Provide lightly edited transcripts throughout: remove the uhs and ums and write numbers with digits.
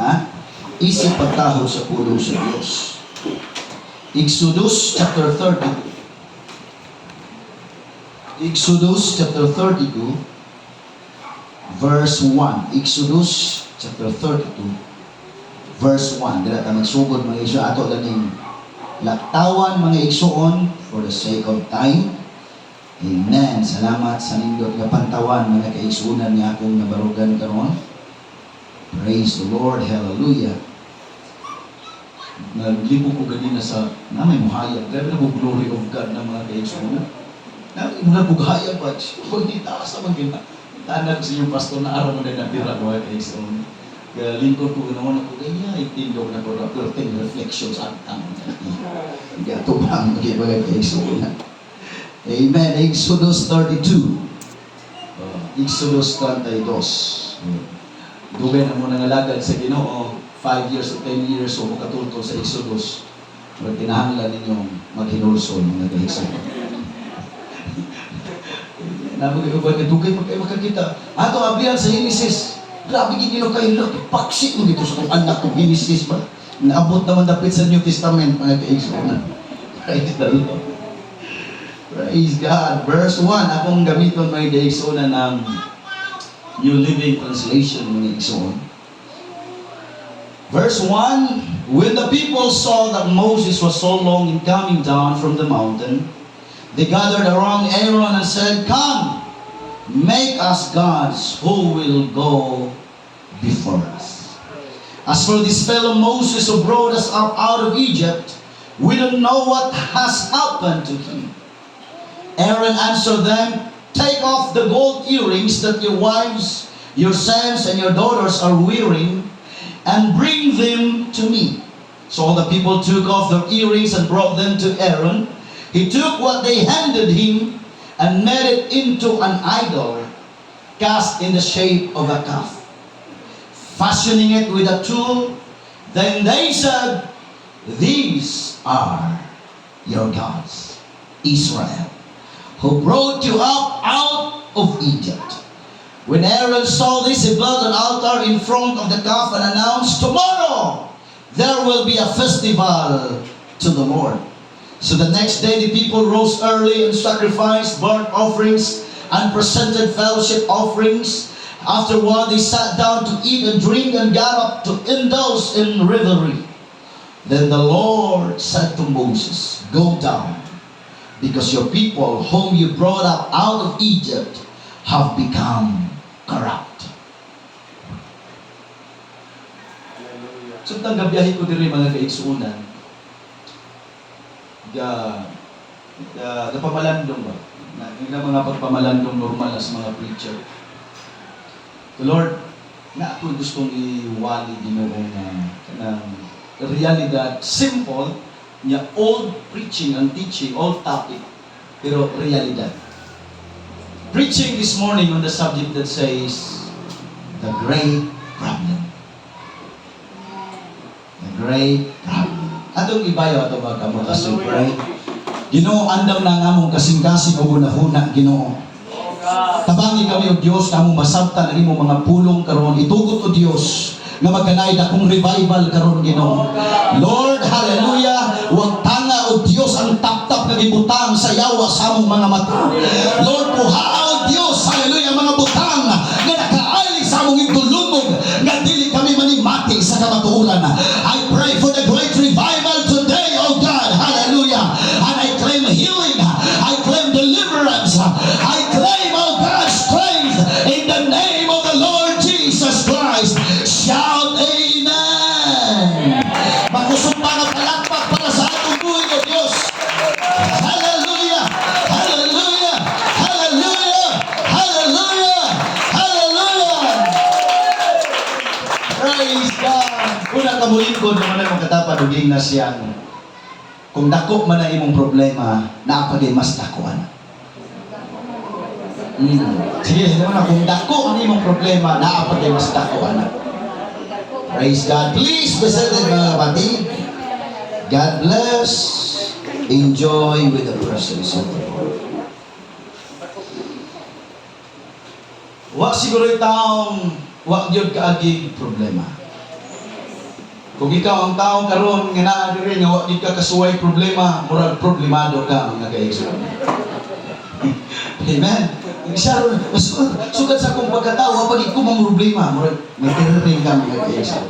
Ha? Isip pagtaho sa pulong sa Diyos. Exodus chapter 32. Exodus chapter 32, verse 1. Exodus chapter 32, verse 1. Dila ta magsugod mga igsoon ato laning laktawan mga igsoon for the sake of time. Amen. Salamat sa nindot nga pantawan mga kaigsuonan nga akong nabarugan karon. Praise the Lord. Hallelujah. Naglibo ko ganina sa namay muhayag. Grabe na po glory of God na mga kaigsuonan. Namay mga bughaya ba? Kung di taas naman gina. Tanag sa inyong pastor na araw mo na natira mga kaigsuonan. Kaya lingkod ko ganawan ako kaya itindog na ko reflecting reflections at tamo. Hindi ato ba ang mga kaigsuonan. Amen. Exodus 32. Exodus 32. Dugay na mo nangalagad sa Ginoo 5 years o 10 years o makatulto sa Exodus. Pero kinahanglan ninyong maghinulson mga kaigsuonan. Nabuhay ko ba na dugay pag kayo makakita. Ato ablihan sa Genesis. Grabe gino kayo laki. Paksi mo dito sa kong anak ng Genesis ba? Naabot naman dapit sa New Testament mga kaigsuonan. Praise the Lord. Praise God. Verse 1. Akong gamiton mga kaigsuonan ng New Living Translation mga kaigsuonan. Verse 1. When the people saw that Moses was so long in coming down from the mountain, they gathered around Aaron and said, "Come, make us gods who will go before us. As for this fellow Moses who brought us up out of Egypt, we don't know what has happened to him." Aaron answered them, "Take off the gold earrings that your wives, your sons, and your daughters are wearing, and bring them to me." So all the people took off their earrings and brought them to Aaron. He took what they handed him and made it into an idol cast in the shape of a calf, fashioning it with a tool. Then they said, "These are your gods, Israel, who brought you up out of Egypt." When Aaron saw this, he built an altar in front of the calf and announced, "Tomorrow there will be a festival to the Lord." So the next day the people rose early and sacrificed burnt offerings and presented fellowship offerings. Afterward they sat down to eat and drink and got up to indulge in revelry. Then the Lord said to Moses, "Go down, because your people whom you brought up out of Egypt have become corrupt." Sutang gabiyahin ko diri mga kaigsuonan. Pamalandong ba? Na mga pagpamalandong normal as mga preacher. The Lord, na ako gustong iwali Ginoong kanang realidad, simple, niya old preaching and teaching, old topic, pero realidad. Preaching this morning on the subject that says, the great problem. The great problem. Atong ibayo ato ba kamo kasupray? Ginoo andam na nga mong kasing-kasing o gunahuna Ginoo. Tabangi kami o Dios na mong masabtan ang imong mga pulong karon. Itugot o Dios nga magkanay dakong revival karon Ginoo. Lord, hallelujah. Huwag tanga o Dios ang tap-tap nga gibutang sa yawa sa among mga mata. Lord, puhaa o Dios, hallelujah, mga butang nga nakaali sa among igdulumog nga dili kami manimati sa kamatuoran. I pray for the great revival today, oh God, hallelujah. And I claim healing, I claim deliverance, I claim, oh God, strength in the name of the Lord Jesus Christ. Shout amen. Magkusumpa ka palakpak para sa atong buhay, oh Diyos. Hallelujah, hallelujah, hallelujah, hallelujah, hallelujah. Praise God. Una kamulingkod naman na mong katapad uging na siyang kung dako man na imong problema, naapagay mas dakuan. Sige, naman na kung dako ang imong problema, naapagay mas dakuan. Praise God. Please be seated mga kapatid. God bless. Enjoy with the presence of the Lord. Wa siguro taong wa gyud kaagig problema. Kung ikaw ang tao karon nga naa diri nga wa gid ka kasuway problema, murag problemado ka mga kaigsoon. Amen. Siya ron, sugad sa akong pagkatao, pag ikaw mang problema, murag may tiriring ka mga kaigsoon.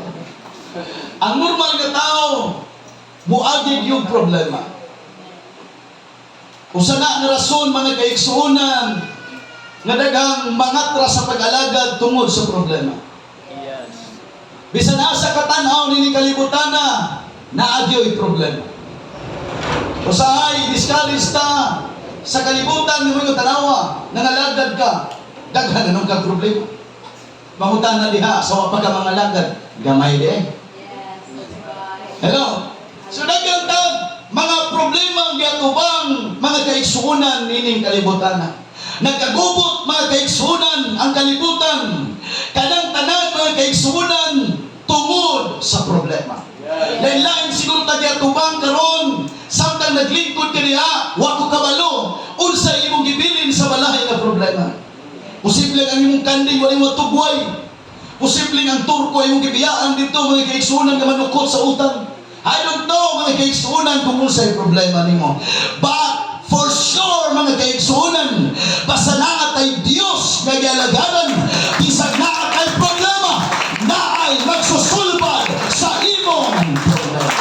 Ang normal nga tao, muagid yung problema. Kung sana ang rason mga kaigsuonan nga daghang mangatra sa pag-alagad tungod sa problema. Bisan asa katanaw nini kalibutan na adyo'y problema. Usahay diskalista sa kalibutan ni mo tanawa nangalagad ka daghan anong ka problema. Mangutan na diha sa wa pa ka mga lagad gamay di. Hello. So daghan tag mga problema giatubang mga kaigsuonan nining kalibutan. Nagkagubot mga kaigsuonan ang kalibutan. Kanang tanan mga kaigsuonan tungod sa problema. Lain-lain siguro ta giatubang karon samtang naglingkod ka diha wa ko kabalo unsa imong gibilin sa balay nga problema. Posible ang imong kanding wala mo tugway. Posible ang turko imong gibiyaan dito mga kaigsuonan nga manukot sa utang. I don't know mga kaigsuonan kung unsay problema nimo. But for sure mga kaigsuonan, basta naa tay Dios nga gialagadan, bisag naa kay problema, naay magsusulbad sa imong problema.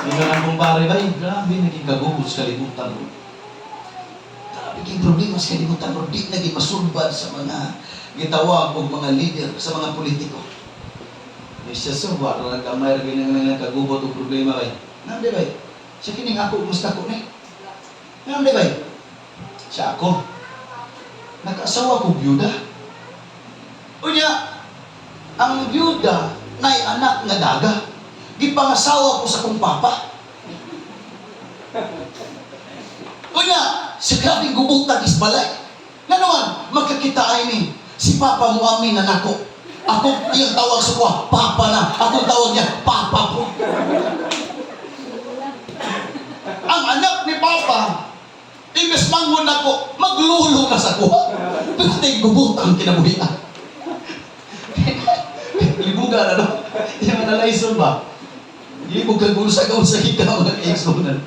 Ika nang kumpare ba, grabe naging kagubos sa kalibutan mo. Grabe naging problema sa kalibutan mo, di naging masulbad sa mga gitawag o mga leader, sa mga politiko. Siya suwa, kung nagkamay rin ng kagubot o problema ba? Nandi ba? Siya kining ako, musta ko na. Nandi ba? Siya ako. Nag-asawa ko byuda. Unya, ang byuda na'y anak nga daga. Gipangasawa ko sa kong papa. Unya, sa grabing gubutag isbalay. Nga naman, magkakita ay ni, si papa mo amin na nako. Ako yung tawag sa kuha, papa na. Ako tawag niya, papa po. Ang anak ni papa, imbes mangon ako, maglulo na sa kuha. Pero tayo gubutang kinabuhian. Libugan na no? Yung analyzer ba? Libog kang sa ikaw ng kaigsunan.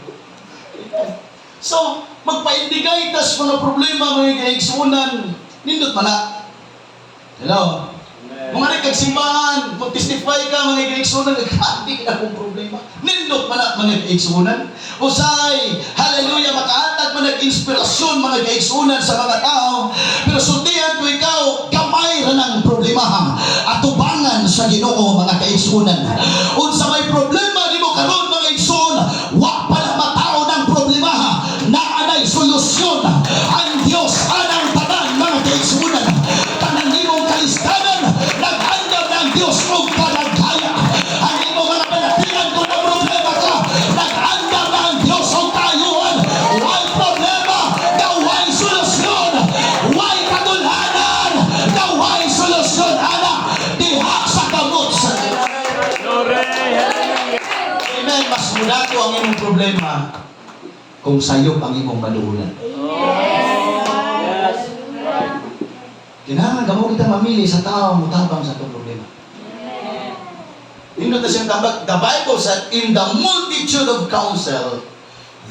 So, magpaindigay tas mga problema mga kaigsunan, nindot man na. Hello? Mga nagkagsimbahan, mag-testify ka mga kaigsunan, nagkati ka akong problema. Nindot man na mga kaigsunan. Usay, hallelujah, makaatag man nag-inspirasyon mga kaigsunan sa mga tao. Pero sultihan ko ikaw, kamay rin ang problema. Atubangan sa Ginoo mga kaigsunan. Unsa may problema di mo karon mga kaigsunan, wa pala matao ng problema. Naanay solusyon. Ang Diyos anang tanan mga kaigsunan. Tanan nimong kalistanan, nag-andam ng Diyos o panagkaya. Ang imong mga panatilan kung na problema ka, nag-andam ng Diyos o tayuan. Why problema? The why solusyon. Why kadulhanan? The why solusyon. Ana, diha sa kamot sa Diyos. Amen. Mas mula ko ang imong problema kung sayop ang imong maluhulan. Kinahanglan gamo kita mamili sa tao mo tabang sa itong problema. Nindot na siyang tabag, the Bible said, in the multitude of counsel,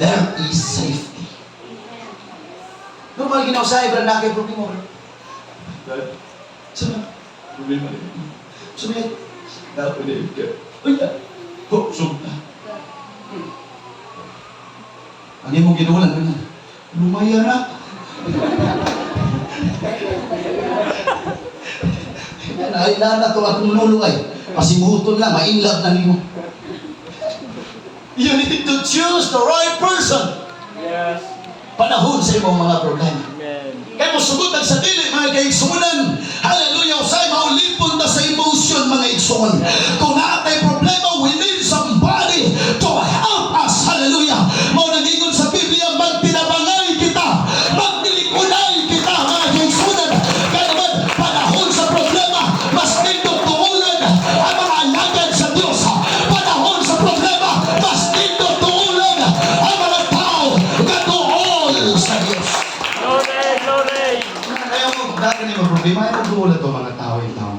there is safety. Normal ginaw sa ibra na kay problema. Sana, problema rin. Sabi, dapat rin ka. Uy, sub na. Ang imong ginulan, lumaya na. Nailan na ito akong nulungay. Pasimuton lang, ma-inlove na nimo. You need to choose the right person. Yes. Panahon sa imong mga problema. Amen. Kaya mo sugutan sa dili, mga kaigsunan. Hallelujah. Usay, maulipon ta sa emotion, mga igsunan. Kung naatay problema, we need somebody to help us. Hallelujah. Mau nagingon sa Biblia, magpinabangay kita. Magdilikunay kita, mga kaigsunan. Kaya naman, panahon sa problema, mas nindot tuulan ang mga alagad sa Diyos. Panahon sa problema, mas nindot tuulan ang mga tao katuol sa Diyos. Glory, glory. Kaya mo, dahil ni problema, ay magduulan ito mga tao yung tao.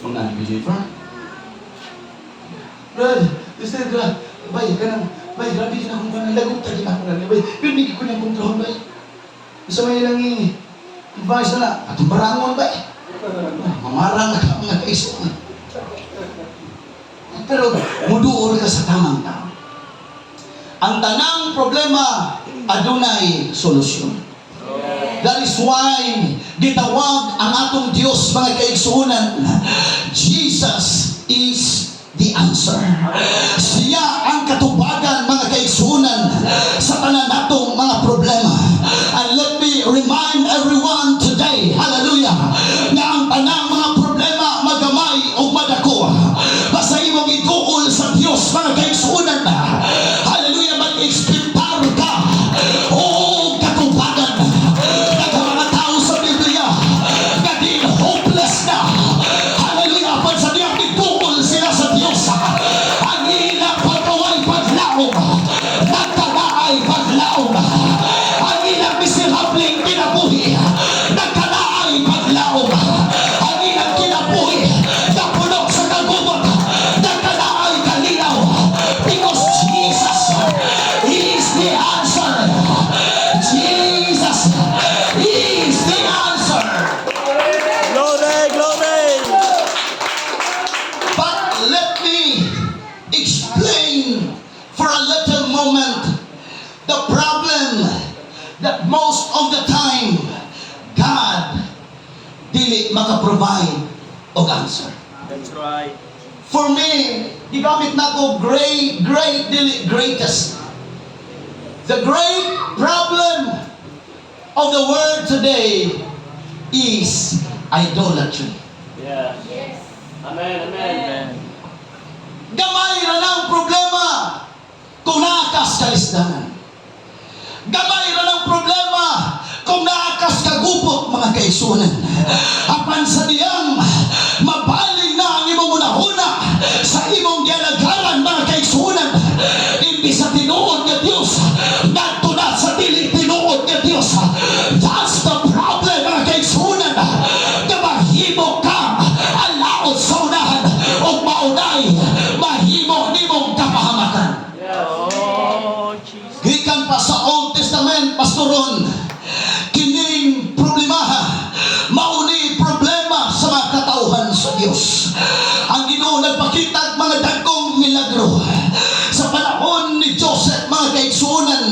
Mga unbeliever. Brad, sister, bay, kanang, bay, grabe din akong kanang lagot, tagin ako na, bay, pero hindi ko niya kontrol, bay. Isa may lang advice na, atong barangon, bay. Mamarang na ka mga kaisip. Pero, muduol ka sa tamang tao. Ang tanang problema, adunay solusyon. That is why gitawag ang atong Dios mga kaigsuonan, Jesus is the answer. Siya ang katubagan mga kaigsuonan sa tanan natong mga problema. And let me remind everyone today, hallelujah, na ang tanang mga problema magamay o madako, basta imong ituol sa Dios mga kaigsuonan, hallelujah, mag-expectar ka o katubagan. Mga tao sa Biblia na di hopeless na, hallelujah, pag sa diyang ituol sila sa Diyos, ang ilang pagkaway paglaong, nagkalaay paglaong, ang ilang miserableng kinabuhi, nagkalaay paglaong, ang ilang kinabuhi na puno sa kagubot, nagkalaay kalinaw, because Jesus is the answer. Jesus is the answer. Glory, glory. But let me explain for a little moment the problem that most of the time God dili maka-provide og answer. That's right. For me, gigamit na ko great, dili greatest. The great problem of the world today is idolatry. Yeah. Amen, amen. Gamay na lang problema kung naakas kalisdanan. Gamay na lang problema kung naakas kagupot mga kaisunan. Apan sa diyang mabaling na ang imong unahuna sa imong dialagaran mga kaisunan, imbis sa tinuod nga Dios, ngadto na sa dili tinuod nga Dios. That's the problem mga kaisunan. Mahimo ka alaot sa unahan o maunay mahimo nimong kapahamakan. Yeah. Oh, Jesus. Gikan pa sa Old Testament, pastoron, kining problemaha, mauni problema sa mga katauhan sa Dios. Ang Ginoo nagpakita mga dagkong milagro sa panahon ni Joseph mga kaigsuonan.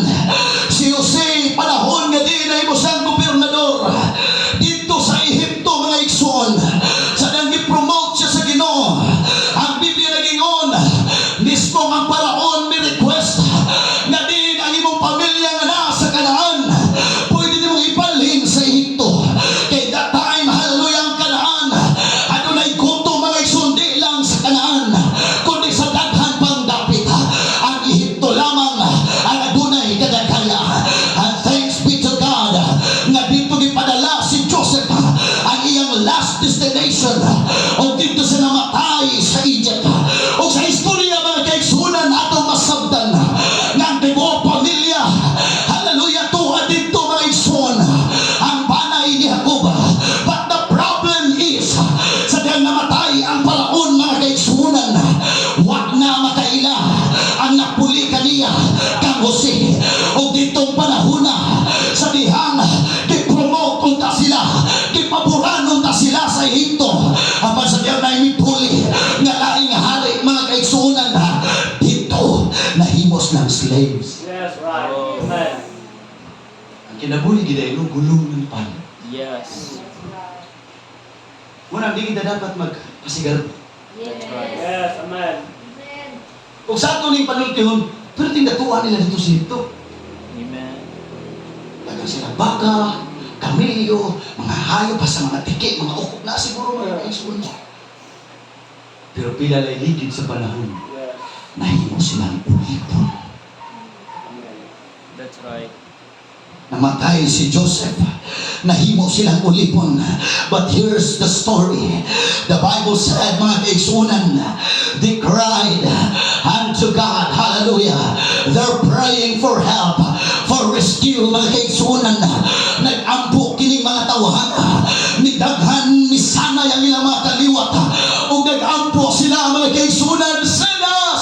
Si Jose panahon nga di na imo siyang gobernador dito sa Ehipto mga igsuon. Sa nang i-promote siya sa Ginoo, ang Biblia nagingon mismo ang paraon ni request na din ang imong pamilya nga naa sa Kanaan pwede nimong ipalhin sa Ehipto. Kay that time, hallelujah, ang Kanaan adunay gutom mga igsundi lang sa Kanaan, kundi sa daghan pang dapit ang Ehipto lamang ang adunay kadagkaya. And thanks be to God nga dito gipadala si Joseph ang iyang last destination o dito siya namatay sa Egypt. O sa istorya mga kaigsunan atong masabdan nga ang tibuok pamilya, hallelujah, tuwa dito mga igsuon ang banay ni Jacob. But the problem is sa diyang namatay ang paraon mga kaigsunan, wag na makaila ang napuli kaniya kang Jose. O ditong panahon na sa dihang kipromote unta sila, kipaboran unta sila sa Ehipto, apan sa diyang na imipuli nga laing hari mga kaigsunan dito nahimos ng slaves. Yes, right. Amen. Ang kinabuhi gidaylo gulong ng pan. Yes. Muna di kita dapat magpasigar. Yes, amen. Kung sa ato ning panultihon, pero tingdatuan nila dito sa Ehipto. Amen. Dagang sila baka, kamilyo, mga hayop pa sa mga tiki, mga ukok na siguro mga kaigsuon. Pero pila lay higit sa panahon, Yes. nahimo silang ulipon. Amen. That's right. Namatay si Joseph, nahimo silang ulipon. But here's the story. The Bible said, mga kaigsunan, they cried unto God. Hallelujah. They're praying for help, for rescue, mga kaigsunan. Nag-ampo kining mga tawahan. Nidaghan, nisanay ang ilang mga kaliwat. O nag-ampo sila, mga kaigsunan, send us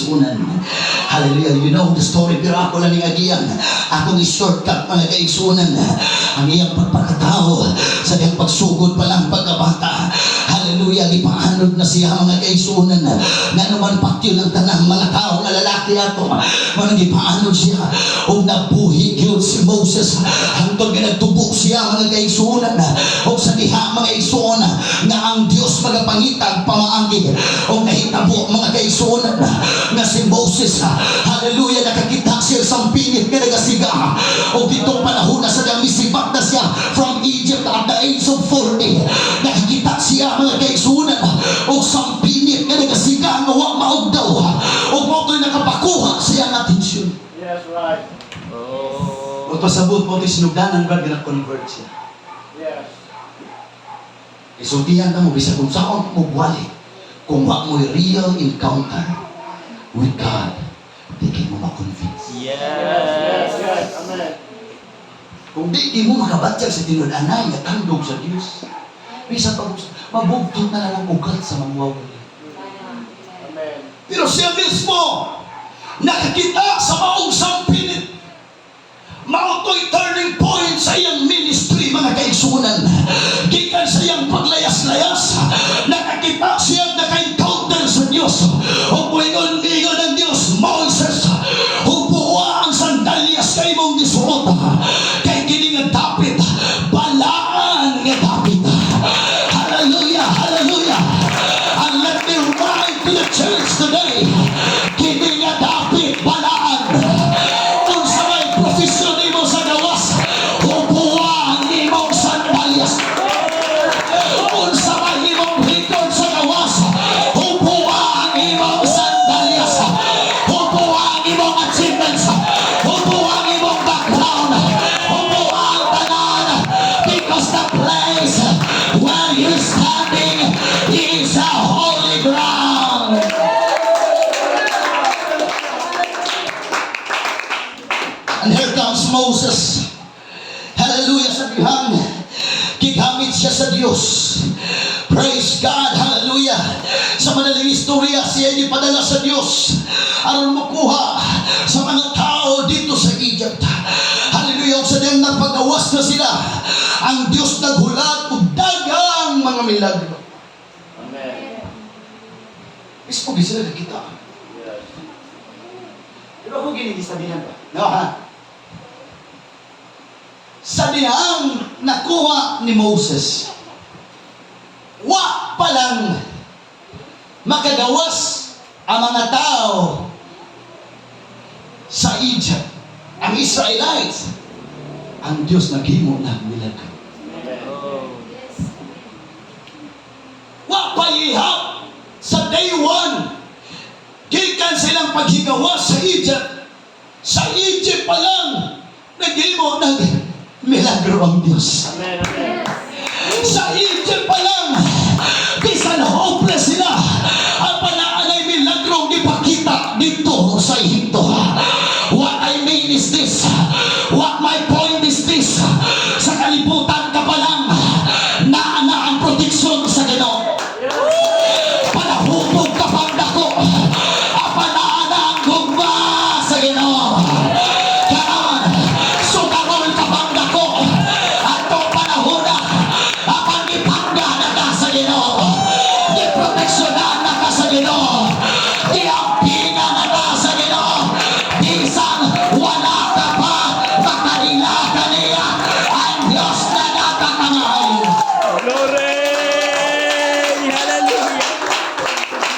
kaigsunan. Hallelujah. You know the story, pero ako lang agiyan. Akong i-shortcut mga kaigsunan. Ang iyang pagpakatao sa iyang pagsugod pa lang pagkabata. Hallelujah. Ipaanod na siya mga kaigsunan. Nga naman patyo ng tanang mga tao na lalaki ato. Manang ipaanod siya. O nabuhi yun si Moses. Hangtod nga nagtubok siya mga kaigsunan. O sa diha mga kaigsunan nga ang Diyos magapangitag pamaanggi. O nahitabo mga kaigsunan nga si Moses. Hallelujah. Nakakita siya sa pinit nga nagasiga. O ditong panahon na sa misibat na siya from Egypt at the age of 40. Nakikita siya mga kaigsunan o sa pinit nga nagasiga nga wak maog daw. O moto'y nakapakuha siya ng atensyon. Yes, right. Oh. O pasabot mo ito'y sinugdanan ba nga na-convert siya. Yes. Isultihan na mo bisa kung saan mo buwali. Kung wak mo'y real encounter with God, di kayo mo makonvince. Yes, yes, Yes. yes. Amen. Kung di mo makabatyag sa tinulanay nga tandog sa Diyos, bisa pag mabugtot na lang ang ugat sa mga wawali. Amen. Pero siya mismo, nakakita sa maong sampinit. Mauto'y turning point sa iyang ministry, mga kaigsunan. Gikan sa iyang paglayas-layas, nakakita siya naka-encounter sa Diyos. O puingon-ingon ng Diyos, Moses, hubuwa ang sandalyas kay mong gisuot. Kay kini nga dapit, balaan nga dapit. Hallelujah, hallelujah. And let me write to the church today, kini nga dapit, balaan. Kung sa may profesyon mo sa gawas, hubuwa ang imong sandalyas. Kung sa may imong record sa gawas, hubuwa ang imong sandalyas. Hubuwa ang imong achievements. Hubuwa ang imong background. Hubuwa ang tanan. Because the place where you're standing is a holy ground. And here comes Moses. Hallelujah sa bihang. Gigamit siya sa Diyos. Praise God. Hallelujah. Sa madaling istorya, siya ipadala sa Diyos. Aron makuha sa mga tao dito sa Egypt. Hallelujah. Sa diyang napagawas na sila, ang Diyos naghulat ug dagang mga milagro. Amen. Mismo sila nakita. Yes. Pero ako ginigisabihan ba? No, ha? Sa dihang nakuha ni Moses, wa pa lang makagawas ang mga tao sa Egypt, ang Israelites, ang Diyos naghimo ng milagro. Amen. Oh. Wa pa ihap sa day 1. Gikan silang paghigawas sa Egypt. Sa Egypt pa lang, naghimo ng milagro ang Diyos. Amen. Amen. Sa Egypt pa lang, bisan hopeless sila, ang panaanay milagrong ipakita dito sa Egypto. What I mean is this, what my point is this, sa kalibutan ka pa lang, naana ang proteksyon sa Ginoo. Panahubog ka pang dako, apanaana ang gugma sa Ginoo. Karon, sugarol ka pang dako, atong panahon na, apang ipangga na ka sa Ginoo. Di proteksyonan na ka sa Ginoo. Di ampingan na ka sa Ginoo. Bisan wala ka pa, makaila ka niya, ang Diyos na nakakamay. Glory! Hallelujah!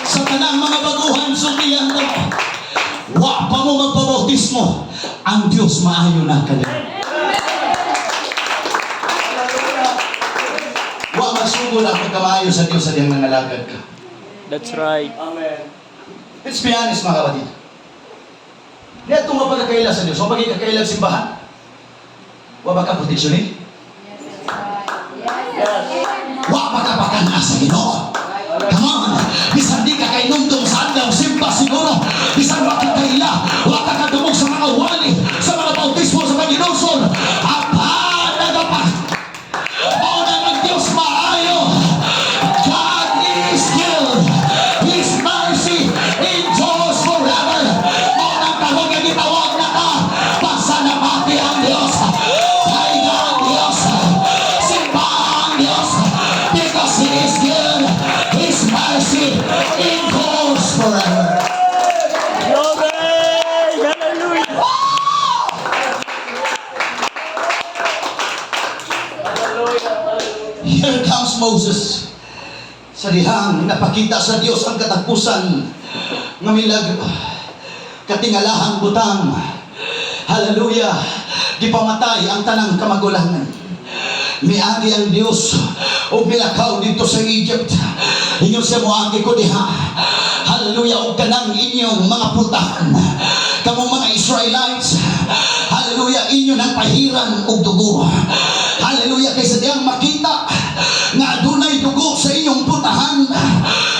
Sa tanang mga baguhan, sumiyan mo. Wa pa mo magpabautismo, ang Diyos maayo na kanila. Wa magsugod ang pagkamaayo sa Diyos sa diyang nangalagad ka. That's right. Amen. Let's be honest mga kapatid. Diyan itong mapagkakaila sa Diyos, o magkakailag simbahan. Wa ba ka proteksyonin? Wa ba ka pakana sa Ginoo? Come on! Bisan di ka kay nundong sa adlaw simba siguro. Bisan wa ka kaila, wa ka kadumog sa mga wali, sa mga bautismo, sa mga ginusol. Apa nagapa? Mauna ng Diyos maayo. God is good. His mercy endures forever. Moses. Sa dihang napakita sa Dios ang katapusan nga milagro. Katingalahang butang. Hallelujah. Gipamatay ang tanang kamagulangan. Miagi ang Dios o milakaw dito sa Egypt. Inyo siya moagi ko diha. Hallelujah. O kanang inyong mga putahan. Kamong mga Israelites. Hallelujah. Inyo nang pahiran og dugo. Hallelujah. Kaysa diyang makita nga adunay dugo sa inyong putahan,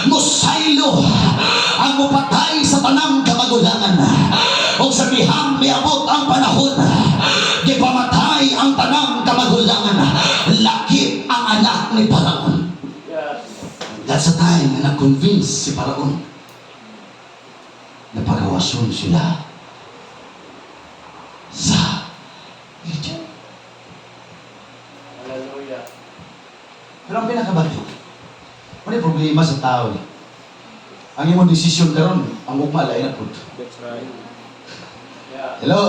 musaylo ang mupatay sa tanang kamagulangan. O sa dihang miabot ang panahon, gipamatay ang tanang kamagulangan. Lakip ang anak ni Paraon. Yes. That's the time na na-convince si Paraon na pagawason sila sa Egypt. Hallelujah. Pero ang pinakabati, ano yung problema sa tao? Ang imong desisyon karon, ang ugma lain na po. That's right. Yeah. Hello?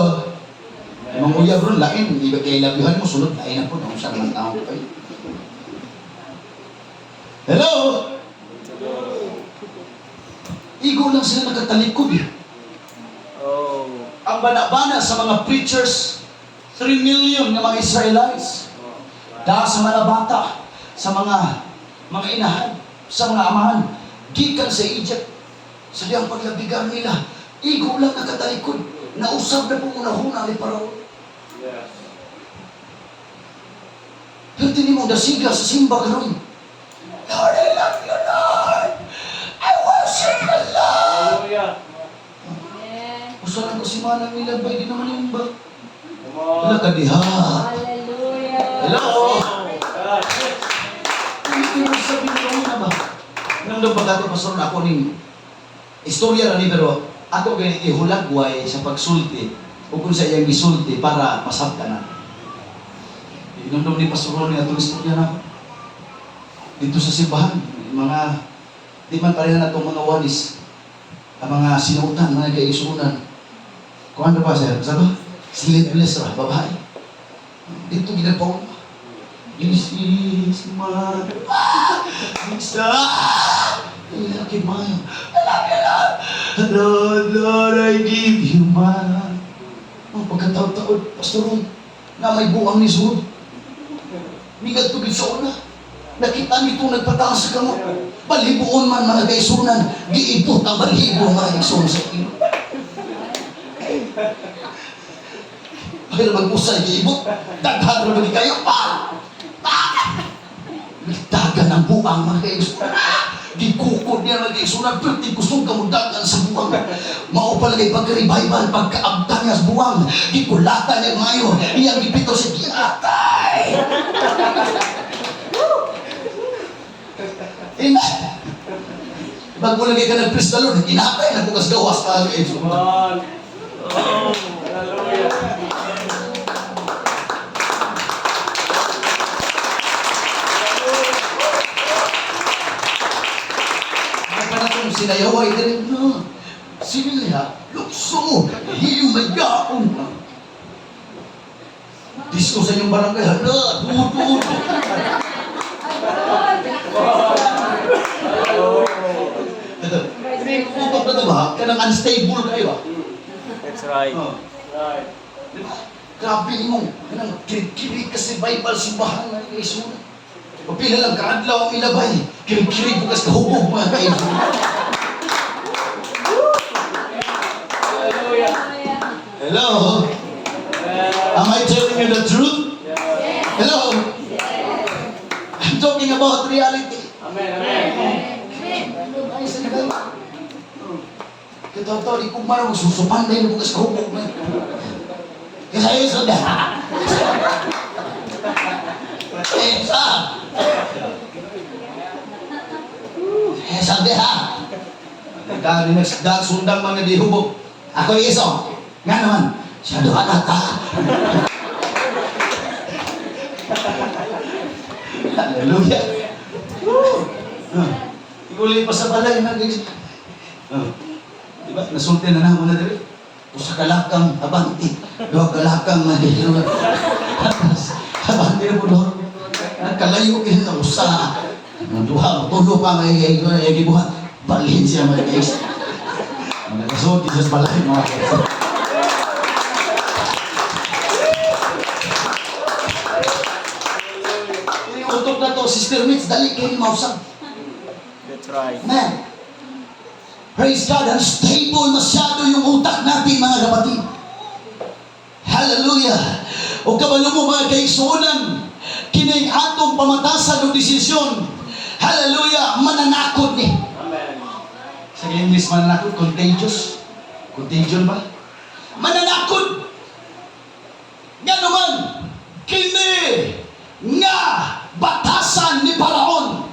Imong uyab ron, lain. Kaya labihan mo, sunod, lain na po. Kung saan naman tao kayo. Hello? Igo lang sila nagkatalikod eh. Oh. Ang bana-bana sa mga preachers, 3 million na mga Israelites. Dahil sa mga bata, sa mga inahan, sa mga amahan, gikan sa Egypt, sa diyang paglabigan nila, igo lang nakatalikod, nausap na pumunahuna ni Paraon. Yes. Pero tinin mo, nasiga sa simba karon. Lord, I love you, Lord. I worship you, Lord. Hallelujah. Usalan ko si Manang nilabay, di naman yung ba? Come on. Wala ka diha. Hallelujah. Hello? Yes. Hindi mo sabihin ko na ba? Nang pagkati pastor na ako ning istorya rin pero ako ganit ihulagway sa pagsulti o kung sa iyang gisulti para masabta na. Inundom ni pastor ni atong istorya na dito sa simbahan, mga di man pareha na itong mga walis, ang mga sinuutan, mga kaisunan. Kung ano ba sir? Sabi, sleepless ra, babae. Dito ginapaw. This is my Lucky man. I love you, Lord. Lord, Lord, I give you my. Ang pagkataon-taon, pastoron, na may buang ni Sud. Migat tubig sa una. Nakita nito nagpataas sa kamot. Balibuon man mga kaisunan, giipot ang balibo mga kaisunan sa iyo. Pagka mag-usay, giibot, daghan na bagi kayo, Dagan ang buang mga kaisunan. Gikukod niya mga kaisunan, pero di kusong kamudagan sa buang. Mao palagay pagka-revival, pagka-abtan niya sa buang. Gikulatan niya ngayon, iyang gipito sa ginatay. Amen. Bago lagi ka nag-praise the Lord, ginatay na bukas gawas ka mga Come kaisunan. on. Oh. Hallelujah. Nagpanatong sinayaway na rin na. Sila, lukso, hiyong mayakon. Disko sa inyong barangay, hala, tuto. Utot na ito ba? Kanang unstable kayo ah. That's right. Oh. Right. Diba? Grabe mo. Kanang kirig-kirig kasi Bible simbahan na kaisunan. Pila lang kaadlaw ang ilabay. Kirig-kirig bukas kahubog mga kaisunan. Hallelujah. Hello? Yes. Am I telling you the truth? Yes. Hello? I'm talking about reality. Amen. Amen. Ay, sa nagay. Kito-to, di kong marang susupan na yun bukas kahubog na. Kasi ayun sa daha. Esa! Sabi ha! Dahil nagsdag sundang mga di hubog. Ako iso. Nga naman, siya doon ata. Hallelujah. Ikulit pa sa balay. Diba? Nasulti na naman na dali. Usa kalakang abanti. Dua kalakang mahilo. Abanti na po doon. Nagkalayo yun na usa. Ang duha, tulo pa may gibuhat. Balhin siya mga guys. Ang nagkasuot, Jesus balhin mga guys. Yung utok na to, Sister Mitz, dali kayo mausap. That's right. Man, praise God, unstable masyado yung utak natin mga kapatid. Hallelujah. O kabalo mo mga kaigsuunan, kining atong pamatasan o desisyon, hallelujah, mananakot ni. Amen. Sa English, mananakot, contagious. Contagion ba? Mananakot. Nga naman, kini nga batasan ni Paraon.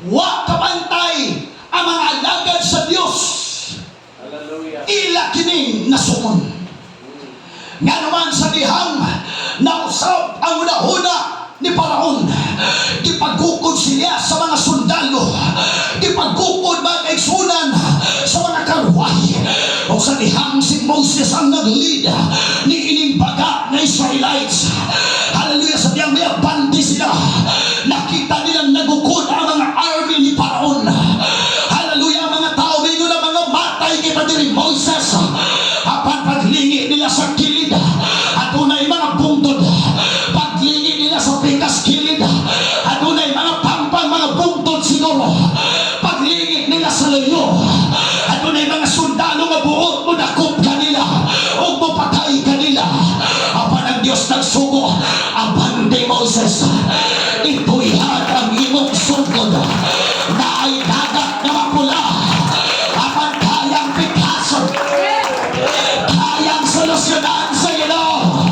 Wa kabantay ang mga alagad sa Dios. Hallelujah. Ila kining nasumon. Nga naman sa dihang nausap ang una-una ni Paraon. Gipagkukod siya sa mga sundalo. Gipagkukod mga kaigsunan sa mga karwahe. O sa dihang si Moses ang nag-lead ni ining baga na Israelites. Hallelujah, sa dihang may abante sila. Nakita nilang nagukod ang mga army ni Paraon. Hallelujah, ang mga tao may na mga matay kita diri Moses. Apan paglingi nila sa kilid at unay mga bungtod. Paglingi nila sa pikas kilid at unay mga pampang mga bungtod siguro. Paglingi nila sa layo at unay mga sundalo nga buot mo nakop kanila o mapatay kanila. Apan ang Diyos nagsugo, abante Moses, ituyhad ang imong sugod na ay dagat na mapula. Apan kayang pikason, kayang solusyonan sa Ginoo.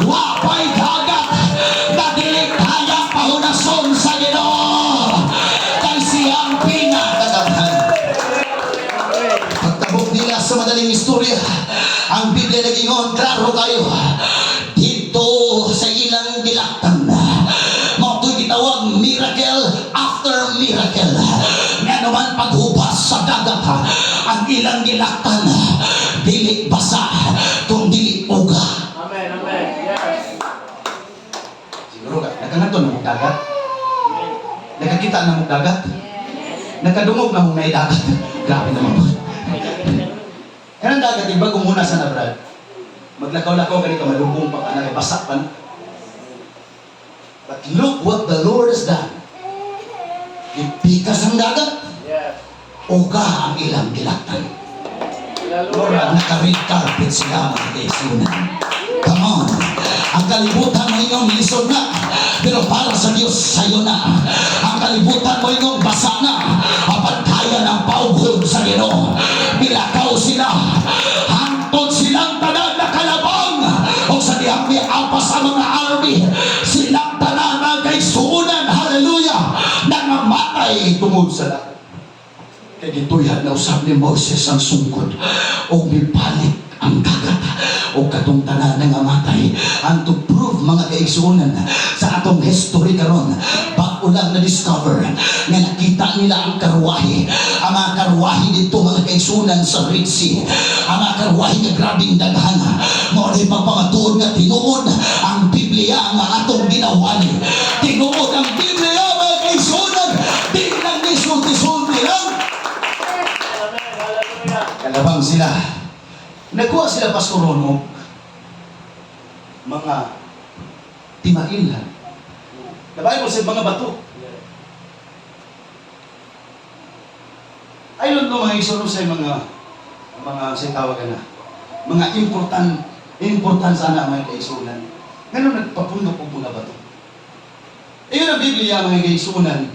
Wapay dagat na dili kayang pahunason sa Ginoo. Kay siyang pinakadaghan. Pagtabok nila sa madaling istorya, ang Biblia nagingon, klaro kayo, dito sa ilang dilaktan, mauto'y gitawag miracle after miracle. Nga naman paghubas sa dagat, ang ilang dilaktan, dili basa, kung dili uga. Amen. Amen. Yes. Siguro ka, nagkanato na mong dagat? Nagkakita na mong dagat? Nagkadungog na mong naidagat? Grabe naman po. Kaya ang dagat, iba gumuna sa nabrad. Maglakaw-lakaw ka dito, malubong pa ka, nakabasak pa na. But look what the Lord has done. Ipikas ang dagat, Yes. uga ang ilang dilaktan. Lord, Hallelujah. naka-red carpet sila mga kaisunan. Come on. Ang kalibutan mo inyong lisod na, pero para sa Diyos, sa'yo na. Ang kalibutan mo inyong basa na, apantaya ng paughod sa Ginoo. Bilakaw sila, hantod silang tanan na kalabang, o sa dihang may apas ang mga army, silang tanan na kaisunan, hallelujah, nangamatay tungod sa dagat. Kaya gituyhan na usap ni Moses ang sungkod o mipalik ang dagat o katong tanan nga matay and to prove mga kaigsunan sa atong history karon bago lang na-discover nga nakita nila ang karwahe, ang mga karwahe dito mga kaigsunan sa Red Sea, ang mga karwahe nga grabing daghan mo rin pagpangatuod nga tinuod ang Biblia nga atong ginawali, tinuod ang Biblia mga kaigsunan, di lang nisulti-sulti lang. Amen. Hallelujah. Kalabang sila. Nagkuha sila pastoron mo mga timailhan. The Bible said mga bato. I don't know mga isunod sa sa tawagan na. Mga important sana mga kaisunan. Ngayon nagpapundok po mga bato. Iyon ang Biblia mga kaisunan.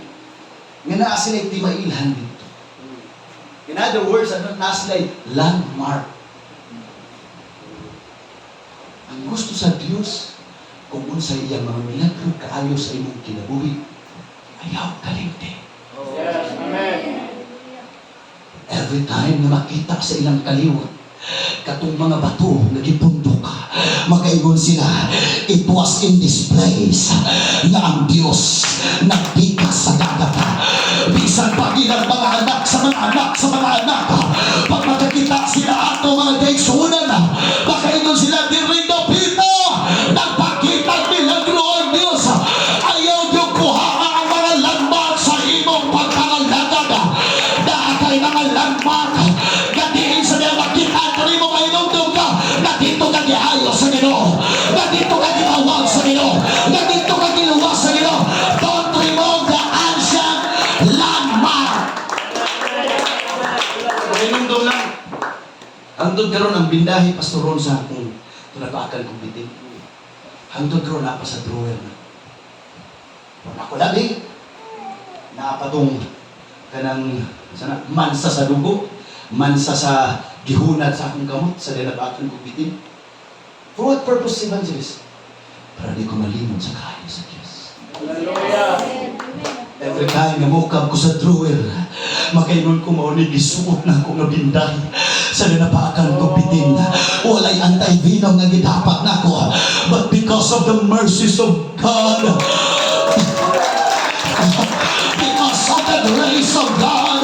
Nga naa sila timailhan dito. In other words, naa sila landmark. Ang gusto sa Diyos, kung unsa iyang mga milagro kaayo sa imong kinabuhi, ayaw kalimti. Yes. Amen. Every time na makita sa ilang kaliwat, katong mga bato nagipundok, makaingon sila, it was in this place na ang Diyos nagpikas sa dagat. Bisan pa ilang mga anak sa mga anak sa mga anak, pag makakita sila ato mga kaigsunan, makaingon sila, diri na pita, nagpakita milagro ang Diyos. Ayaw Hangtod karon ang bindahi pastoron sa akong tunapakal kong bitin. Hangtod karon na pa sa drawer na. Wala ko labi. Napatong kanang sana mansa sa dugo, mansa sa gihunat sa akong kamot sa dinabakan kong bitin. For what purpose evangelist? Para di ko malimot sa kayo sa Diyos. Hallelujah. Every time na mukab ko sa drawer, makainon ko maunig isuot na ako nga binday sa dinapakan ko bitin. Walay anti-venom nga gidapat na ko. But because of the mercies of God, because of the grace of God,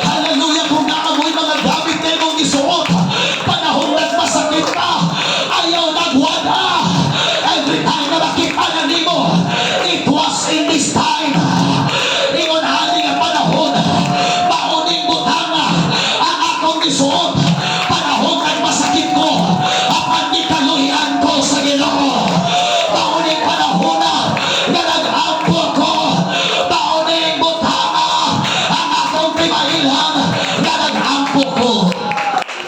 hallelujah, kung naamoy mga gamit na mong isuot, panahon nagmasakit ka, ayaw nagwada. Every time na makita na nimo, it was in this time. Ingon haling ang panahon, pauning butanga ang akong isuot. Panahon nagmasakit ko, apan di kaluhian ko sa Ginoo. Pauning panahon na nag-ampo ko, pauning butanga ang akong primailan na nag-ampo ko.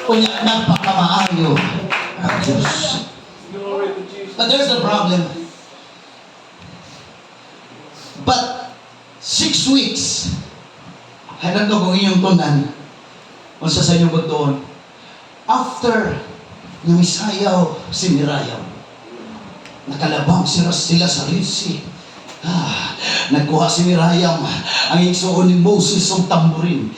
Kunya nagpakamaayo ang Diyos. Glory to Jesus. But there's a problem. But 6 weeks, hanap ko kung inyong tunan, kung sa inyong magdoon, after yung isayaw si Mirayaw, nakalabang sila sa Red Sea. Nagkuha si Miriam ang igsuon ni Moses ng tamburin.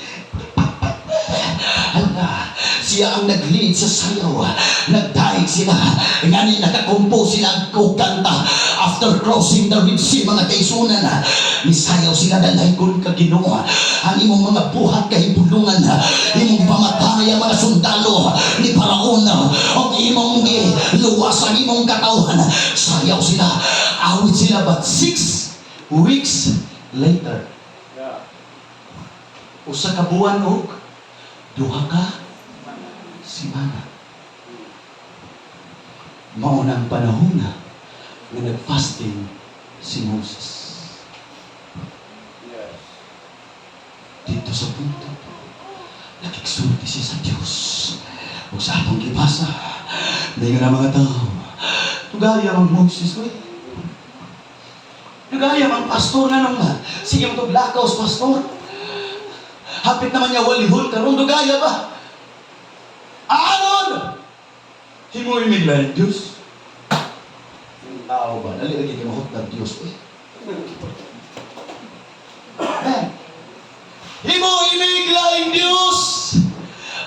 Siya ang nag-lead sa sayaw. Nagdaig sila. Ngani nakakompose sila og kanta. After crossing the Red Sea, mga kaisunan, nisayaw sila dalay kun ka Ginoo. Ang imong mga buhat kahibulungan, imong pamatay ang mga sundalo ni Paraon, o imong luwas ang imong katawhan. Sayaw sila, awit sila, but 6 weeks later, Yeah. usa ka buwan og duha ka simana. Maunang panahon na nag-fasting si Moses. Yes. Dito sa punto, nakiksulti siya sa Diyos. Huwag sa atong gibasa, ngayon ang mga tao, tugaya ang Moses ko eh. Tugaya ang pastor nga nung sige mo tuglakaw sa pastor. Hapit naman niya walihon karon tugaya ba? Aaron! Himo imigla ng Diyos. Yung tao ba? Dali lagi kayo mahot ng Diyos eh. Himo imigla ng Diyos.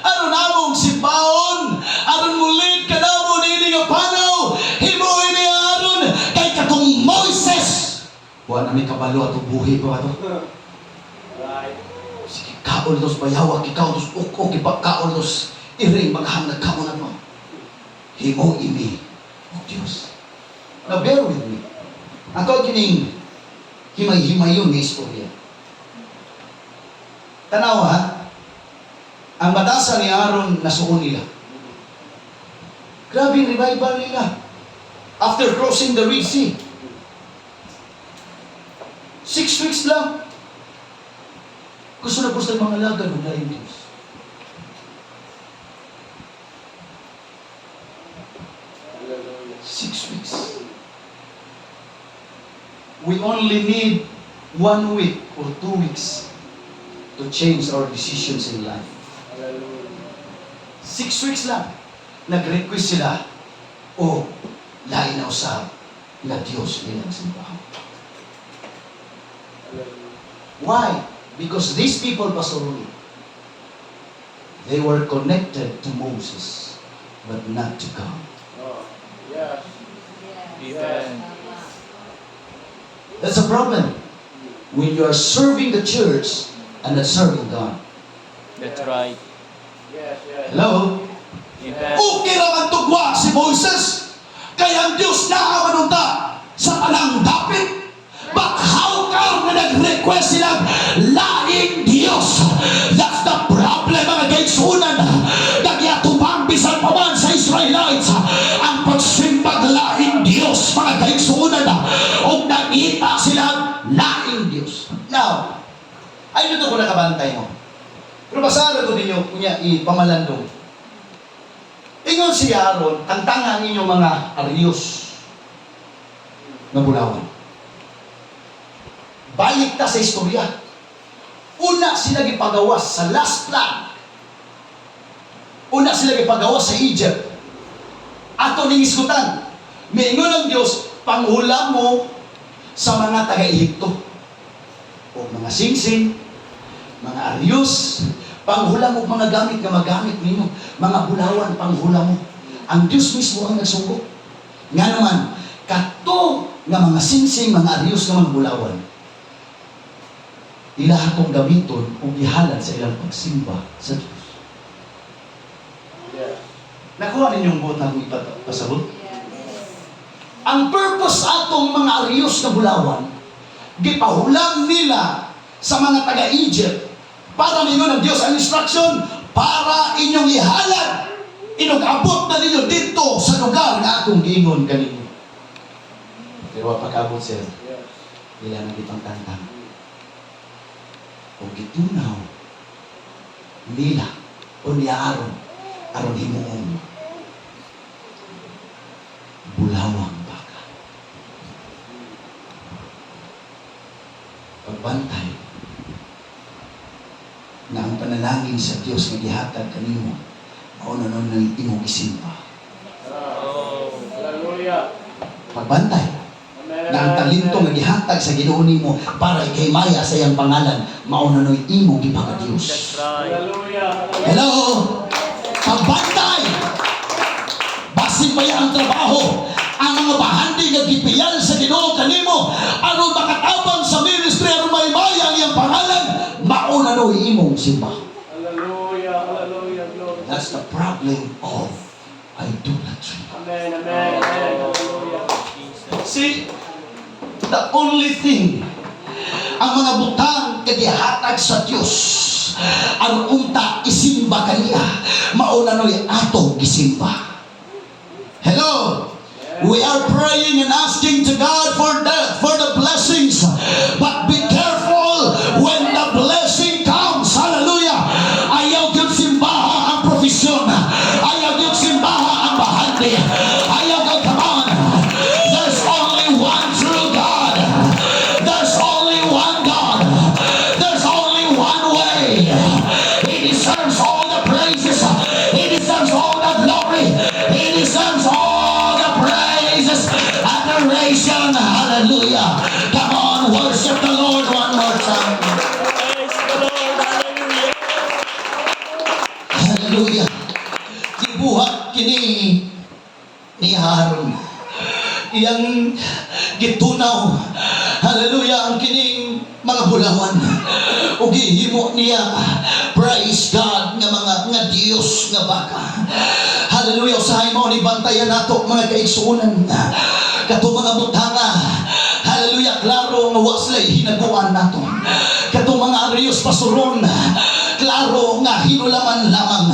Aron among sipaon, aron mulit ka na mo nini nga panaw. Himo ini aron kay katong Moises. Wa na may kabalo ato buhi pa ato. Right. Sige, kaon dos bayawa, ikaw dos ukok, ipagkaon dos iring maghangag kaon na mo. Himo ini o Diyos. Now bear with me. Ako kining himay-himayon ni istorya. Tanaw ha, ang batasan ni Aaron nasuon nila. Grabe yung revival nila. After crossing the Red Sea. 6 weeks lang. Gusto na po sa mga lagan ng laing Diyos. Hallelujah. 6 weeks. We only need 1 week or 2 weeks to change our decisions in life. Hallelujah. 6 weeks lang. Nag-request sila, o lain na usab na Diyos nilang simbahan. Hallelujah. Why? Because these people, Pastor Rui, they were connected to Moses, but not to God. Oh. Yes. Amen. That's a problem. When you are serving the church and not serving God. That's right. Yes, yes. Hello? Amen. Okay naman tugwa si Moses. Kaya ang Diyos na manunta sa tanang dapit. But how come na nag-request silang laing Diyos? That's the problem, mga kaigsunan. Nagyatubang bisan pa man sa Israelites ang pagsimbag laing Diyos, mga kaigsunan. O nakita silang laing Diyos. Now, ay dito ko nakabantay mo. Pero basahan ko ninyo, kunya, ipamalandong. Ingon si Aaron, tangtangan ninyo mga Aryos na bulawan. Balik ta sa istorya. Una sila gipagawas sa last plan. Una sila gipagawas sa Egypt. Ato ning isgutan. Mingon ang Dios, panghula mo sa mga taga-Ehipto. O mga singsing, mga Aryos, panghula mo mga gamit nga magamit ninyo. Mga bulawan, panghula mo. Ang Diyos mismo ang nagsugo. Nga naman, kato nga mga singsing, mga Aryos nga mga bulawan, ila akong gamiton o gihalad sa ilang pagsimba sa Diyos. Yes. Nakuha ninyong buot na akong ipasabot? Ang purpose atong mga Aryos na bulawan, gipahulam nila sa mga taga-Egypt para mingon ng Diyos ang instruction para inyong ihalad. Inog-abot na ninyo dito sa lugar na akong giingon kaninyo. Pero pag-abot sir, Yes. ila nang itang tantang. O gitunaw nila o ni Aaron aron himuon bulawang baka. Pagbantay na ang panalangin sa Diyos nga gihatag kanimo mao na nun ng imong isimba. Hallelujah. Pagbantay Amen. na ang talento nga gihatag sa Ginoo nimo para ikaymaya sa iyang pangalan mao na nun imong That's gipakadios. right. Hallelujah. Hello? Pagbantay! Basin pa ang trabaho, ang mga bahandi nga gipiyal sa Ginoo kanimo, aron makatabang sa ministry aron maymaya ang iyang pangalan, mauna no imong simba. Hallelujah. Hallelujah. Glory. That's the problem of idolatry. Amen. Amen. Amen. Hallelujah. Jesus. See, the only thing ang mga butang kagihatag sa Dios ang unta isimba kaniya mauna no'y atong gisimba. Hello? We are praying and asking to God for the blessings, but be careful when the blessing comes. Hallelujah. Ayaw gyud simbaha ang profesyon, ayaw gyud simbaha ang bahandi, ayaw gyud, come on. There's only one true God. There's only one God. There's only one way. He deserves all the praises. He deserves all the glory. He deserves all the praises, adoration. Hallelujah. Come on, worship the Lord one more time. Praise the Lord. Hallelujah. Hallelujah. Gibuhat kini ni Aaron. Iyang gitunaw. Hallelujah. Ang kining mga bulawan. O gihimo niya. Praise God nga mga Diyos nga baka. Hallelujah. Usahay mo ni bantayan nato mga kaigsuunan. Kato mga butanga. Hallelujah. Klaro nga wa sila hinaguan nato. Kato mga Aryos pasuron. Klaro nga hinulaman lamang.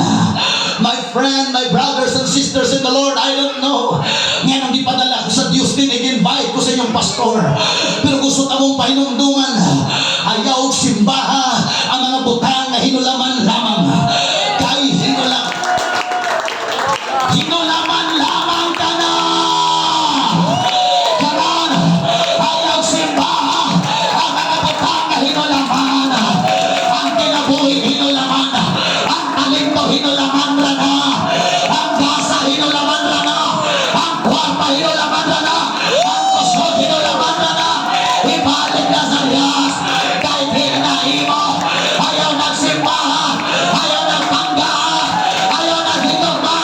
My friend, my brothers and sisters in the Lord, I don't know. Ngayon ang ipadala ko sa Diyos din, i-invite ko sa inyong pastor. Pero gusto tamong pahinumduman. Ayaw simbaha ang mga butang na hinulaman lamang. Kay hinulaman lamang ka na. Karon, ayaw simbaha ang mga butang na hinulaman. Ang kinabuhi hinulaman. Ang talento hinulaman na na. Ang gasa hinulaman na na. Ang kwarta hinulaman na na. Ang kusog hinulaman na na. Ibalik na sa Diyos. Kahit hinaimo. Ayaw nagsimbaha. Ayaw nagpangga. Ayaw naghinuma.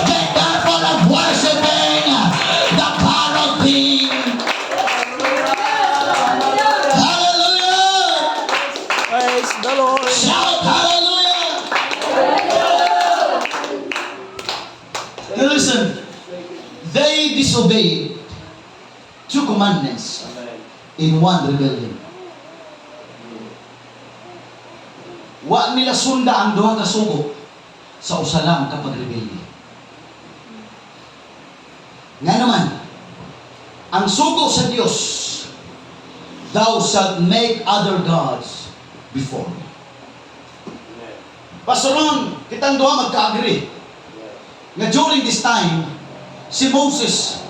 Be careful of worshiping the carnal thing. Hallelujah! Praise the Lord. Shout hallelujah! Now listen, they disobeyed two commandments Amen. in one rebellion. Wa nila sunda ang duha ka sugo sa usa lang ka pagrebelde. Nga naman, ang sugo sa Dios, thou shalt make other gods before me. Amen. Pastoron, kitang duha magka-agree. Yes. nga during this time, si Moses,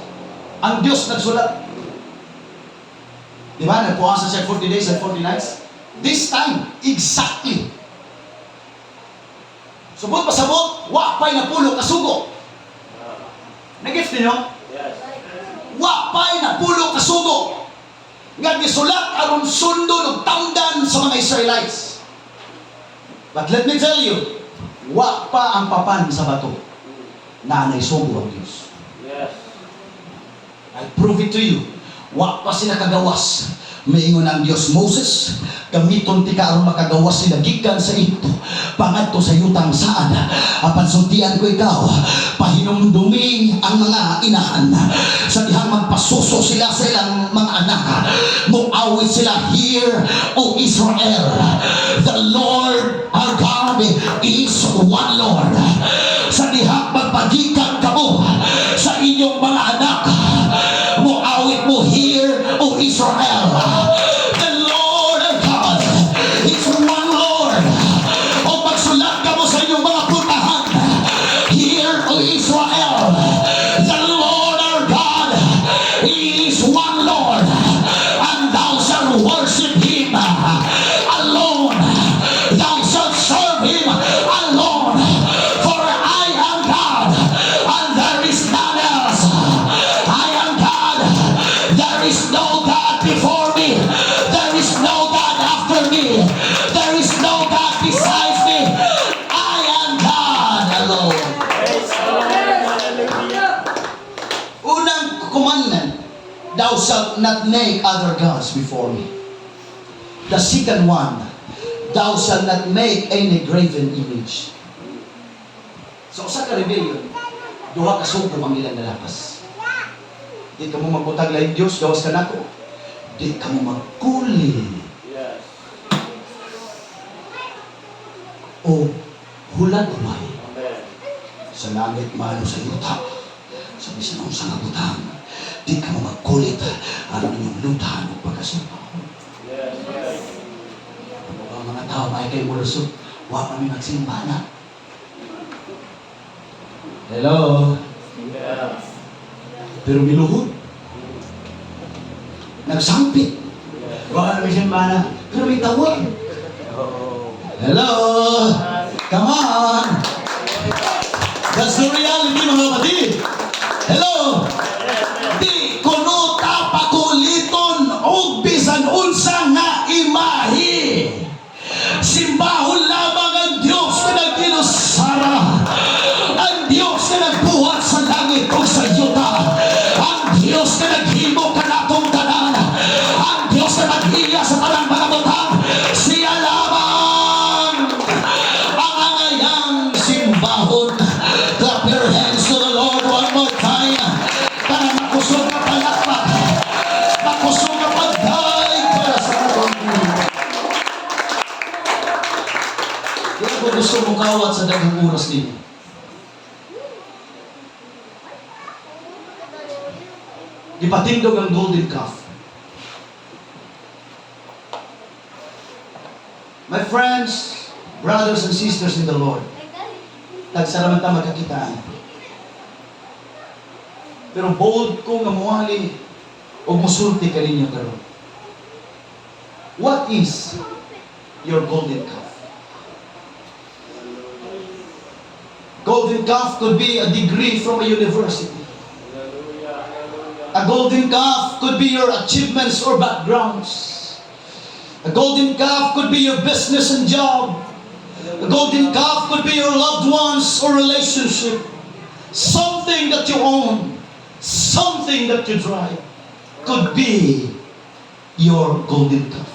ang Diyos nagsulat. Di ba? Nagpuasa siya 40 days and 40 nights. This time, exactly. Subot pasabot, wa pa'y napulo kasugo. Nag-gets ninyo? Yes. Wa pa'y napulo kasugo. Nga gisulat aron sundo ng tamdan sa mga Israelites. But let me tell you, wa pa ang papan sa bato na naisugo ang Diyos. Yes. I'll prove it to you. Wa pa sila kagawas. Maingon ang Diyos, Moses, gamiton ti ka aron makagawas sila gikan sa ito. Pangadto sa yutang saan. Apan sultian ko ikaw, pahinumdumi ang mga inahan. Sa dihang magpasuso sila sa ilang mga anak. Muawit sila, Hear, O Israel, the Lord our God is one Lord. Sa dihang magpagikan kamo sa inyong mga anak, muawit mo, Hear, O Israel, the Lord our God is one Lord. O pagsulat ka mo sa inyong mga putahan, Hear, O Israel, the Lord our God is one Lord, and thou shalt worship Him alone. Thou shalt serve Him alone. For I am God, and there is none else. I am God. There is no God before me. There is no God after me. There is no God besides me. I am God alone. Praise the Lord. Hallelujah. Unang commandment, thou shalt not make other gods before me. The second one, thou shalt not make any graven image. So sa ka-rebellion, duha ka sugpo ang ilang nalapas. Di ka mo magbutag laing Diyos, gawas ka nako. Di ka mo magkuli Yes. o hulagway Amen. sa langit malo sa yuta. Sa bisan ang sa butang. Di ka mo magkulit aron inyong lutahan o pagkasupa. Yes. Yes. Ang mga tao ay kayo mulusot, wa kami magsimba na. Hello? Yes. Pero miluhod. Nagsampit. Wa kami magsimba na. Pero may tawag. Hello? Come on! That's the reality, mga kapatid. Hello? Di kuno tapakuliton o bisan unsa nga imahe. Simbahon lamang ang Diyos na nagkinusara. Ang Diyos na nagbuhat sa langit o sa yuta. Ang Diyos na naghimo ka na itong tanan. Ang Diyos na naghiya sa talang mga butang. Siya lamang ang angayang simbahon. Clap your hands to the Lord one more time. Para makusog na palakpak. Makusog na pagdaig para sa atong Diyos. Kaya ko gusto mong kawat sa dagang oras din. Ipatindog ang golden calf. My friends, brothers and sisters in the Lord, nagsaraman ta magkakitaan. Pero bold ko nga muwali o musulti ka ninyo karon. What is your golden calf? Golden calf could be a degree from a university. Hallelujah. Hallelujah. A golden calf could be your achievements or backgrounds. A golden calf could be your business and job. A golden calf could be your loved ones or relationship. Something that you own, something that you drive, could be your golden calf.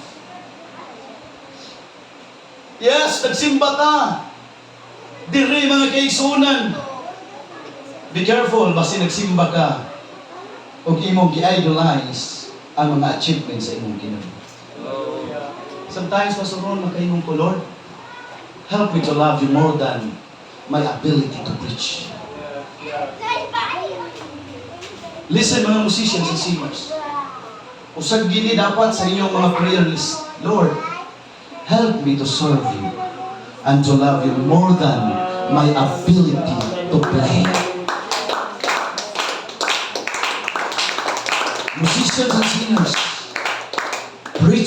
Yes, nagsimba ta. Diri mga kaigsunan. Be careful, basi nagsimba ka. Huwag imong i-idolize ang mga achievements sa imong Ginoo. Hallelujah. Sometimes, Pastor Ron, makaingon ko, Lord, help me to love you more than my ability to preach. Yes. Listen, mga musicians and singers. Usag gini dapat sa inyong mga prayer list. Lord, help me to serve you and to love you more than my ability to play. Musicians and singers, preachers